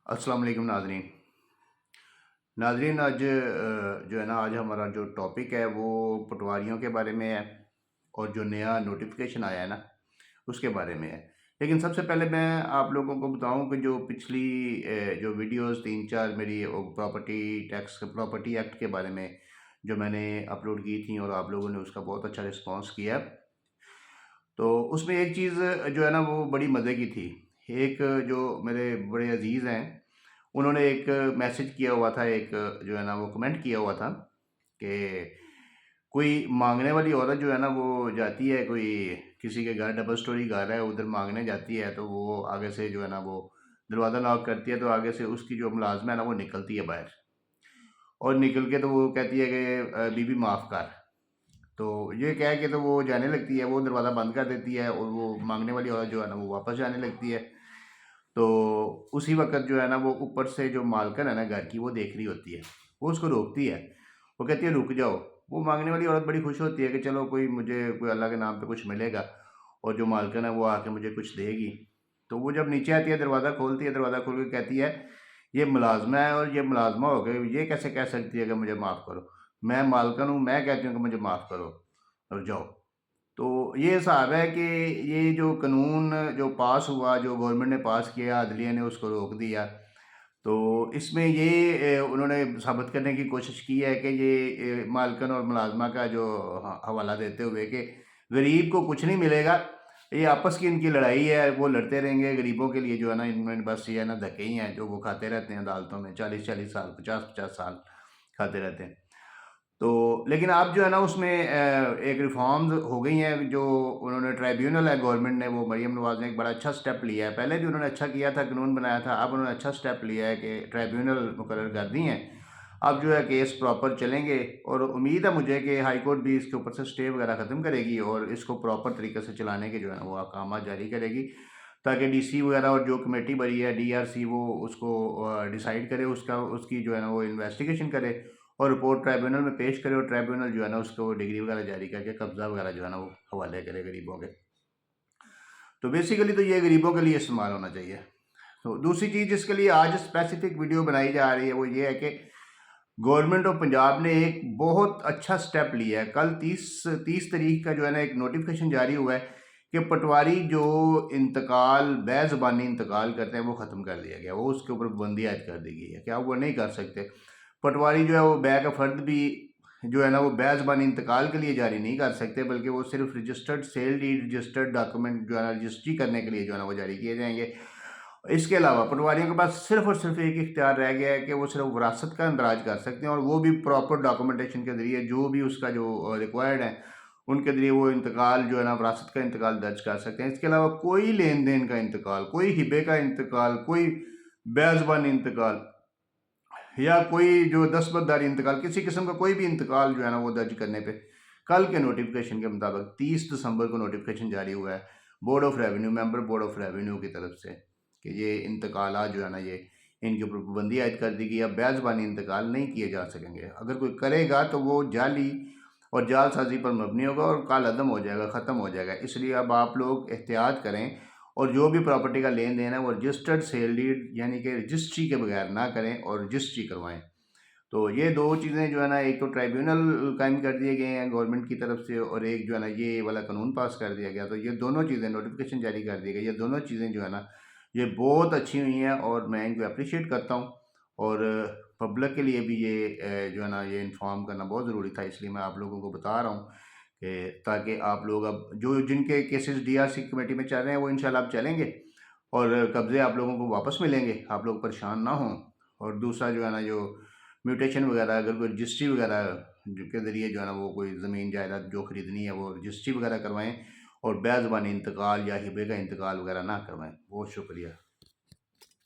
अस्सलाम वालेकुम नाजरीन आज जो है ना आज हमारा जो टॉपिक है वो पटवारियों के बारे में है और जो नया नोटिफिकेशन आया है ना उसके बारे में है। लेकिन सबसे पहले मैं आप लोगों को बताऊं कि जो पिछली जो वीडियोस 3-4 मेरी प्रॉपर्टी एक्ट के बारे में जो मैंने अपलोड की थी और आप लोगों ने उसका बहुत अच्छा रिस्पांस किया, तो उसमें एक चीज़ जो है ना वो बड़ी मज़े की थी। एक जो मेरे बड़े अजीज़ हैं, उन्होंने एक मैसेज किया हुआ था, एक जो है ना वो कमेंट किया हुआ था कि कोई मांगने वाली औरत जो है ना वो जाती है, कोई किसी के घर डबल स्टोरी घर है, उधर मांगने जाती है, तो वो आगे से जो है ना वो दरवाज़ा नॉक करती है, तो आगे से उसकी जो मुलाजमा है ना वो निकलती है बाहर, और निकल के तो वो कहती है कि बीबी माफ़ कर। तो ये कह के तो वो जाने लगती है, वो दरवाज़ा बंद कर देती है और वो मांगने वाली औरत जो है ना वो वापस जाने लगती है। तो उसी वक़्त जो है ना वो ऊपर से जो मालकिन है ना घर की, वो देख रही होती है, वो उसको रोकती है। वो कहती है रुक जाओ। वो मांगने वाली औरत बड़ी खुश होती है कि चलो कोई अल्लाह के नाम पे कुछ मिलेगा और जो मालकिन है वो आके मुझे कुछ देगी। तो वो जब नीचे आती है, दरवाज़ा खोलती है, दरवाज़ा खोल के कहती है ये मुलाज़मा है और ये मुलाज़मा हो के ये कैसे कह सकती है कि मुझे माफ़ करो? मैं मालकिन हूँ, मैं कहती हूँ कि मुझे माफ़ करो और जाओ। तो ये हिसाब है कि ये जो कानून जो पास हुआ, जो गवर्नमेंट ने पास किया, अदलिया ने उसको रोक दिया। तो इसमें ये उन्होंने साबित करने की कोशिश की है कि ये मालकन और मुलाजमा का जो हवाला देते हुए कि गरीब को कुछ नहीं मिलेगा, ये आपस की इनकी लड़ाई है, वो लड़ते रहेंगे गरीबों के लिए, जो है ना इनमें बस ये है ना धक्के ही हैं जो वो खाते रहते हैं अदालतों में, 40-40 साल, 50-50 साल खाते रहते हैं। तो लेकिन अब जो है ना उसमें एक रिफॉर्म्स हो गई हैं, जो उन्होंने ट्राइब्यूनल है गवर्नमेंट ने, वो मरीम नवाज ने एक बड़ा अच्छा स्टेप लिया है। पहले भी उन्होंने अच्छा किया था, कानून बनाया था, अब उन्होंने अच्छा स्टेप लिया है कि ट्राइब्यूनल मुकर्रर कर दी हैं। अब जो है केस प्रॉपर चलेंगे और उम्मीद है मुझे कि हाई कोर्ट भी इसके ऊपर से स्टे वगैरह ख़त्म करेगी और इसको प्रॉपर तरीके से चलाने के जो है ना वो अहकाम जारी करेगी, ताकि डीसी वगैरह और जो कमेटी बनी है डीआरसी, वो उसको डिसाइड करे, उसका उसकी जो है ना वो इन्वेस्टिगेशन करे और रिपोर्ट ट्राइब्यूनल में पेश करे, और ट्राइब्यूनल जो है ना उसको डिग्री वगैरह जारी करके कब्जा वगैरह जो है ना वो हवाले करे गरीबों के। तो बेसिकली तो ये गरीबों के लिए इस्तेमाल होना चाहिए। तो दूसरी चीज़ जिसके लिए आज स्पेसिफिक वीडियो बनाई जा रही है वो ये है कि गवर्नमेंट ऑफ पंजाब ने एक बहुत अच्छा स्टेप लिया है। कल 30 तारीख का जो है ना एक नोटिफिकेशन जारी हुआ है कि पटवारी जो इंतकाल बेज़बानी इंतकाल करते हैं वो ख़त्म कर दिया गया, वो उसके ऊपर पाबंदी आयद कर दी गई है कि अब वो नहीं कर सकते। पटवारी जो है वो बै का फ़र्द भी जो है ना वो बेज़बानी इंतकाल के लिए जारी नहीं कर सकते, बल्कि वो सिर्फ registered sale deed, registered document जो है ना रजिस्ट्री करने के लिए जो है ना वो जारी किए जाएंगे। इसके अलावा पटवारियों के पास सिर्फ और सिर्फ एक इख्तियार रह गया है कि वो सिर्फ विरासत का इंदराज कर सकते हैं, और वो भी प्रॉपर डॉक्यूमेंटेशन के ज़रिए, जो भी उसका जो रिक्वायर्ड है उनके ज़रिए वो इंतकाल जो है ना विरासत का इंतकाल दर्ज कर सकते हैं। इसके अलावा कोई लेन देन का इंतकाल, कोई हिबे का इंतकाल, कोई बेज़बानी इंतकाल या कोई जो दस्तबरदारी इंतकाल, किसी किस्म का कोई भी इंतकाल जो है ना वो दर्ज करने पे कल के नोटिफिकेशन के मुताबिक 30 दिसंबर को नोटिफिकेशन जारी हुआ है board of revenue, member board of revenue की तरफ से, कि ये इंतकाल जो है ना ये इनके ऊपर पाबंदी आयद कर दी गई। अब बेज़बानी इंतकाल नहीं किए जा सकेंगे, अगर कोई करेगा तो वो जाली और जालसाजी पर मबनी होगा और काल अदम हो जाएगा, ख़त्म हो जाएगा। इसलिए अब आप लोग एहतियात करें और जो भी प्रॉपर्टी का लेन देन है वो रजिस्टर्ड सेल डीड यानी कि रजिस्ट्री के बगैर ना करें और रजिस्ट्री करवाएं। तो ये दो चीज़ें जो है ना, एक तो ट्राइब्यूनल कायम कर दिए गए हैं गवर्नमेंट की तरफ से, और एक जो है ना ये वाला कानून पास कर दिया गया। तो ये दोनों चीज़ें, नोटिफिकेशन जारी कर दी गई, ये दोनों चीज़ें जो है ना ये बहुत अच्छी हुई हैं और मैं इनको अप्रिशिएट करता हूँ। और पब्लिक के लिए भी ये जो है ना ये इन्फॉर्म करना बहुत ज़रूरी था, इसलिए मैं आप लोगों को बता रहा हूँ कि ताकि आप लोग अब जो जिनके केसेस डीआरसी कमेटी में चल रहे हैं वो इंशाल्लाह अब चलेंगे और कब्ज़े आप लोगों को वापस मिलेंगे, आप लोग परेशान ना हों। और दूसरा जो है ना जो म्यूटेशन वगैरह, अगर कोई रजिस्ट्री वगैरह जो के ज़रिए जो है ना वो कोई ज़मीन जायदाद जो ख़रीदनी है वो रजिस्ट्री वगैरह करवाएं और बेज़बानी इंतकाल या हिबे का इंतकाल वगैरह ना करवाएं। बहुत शुक्रिया।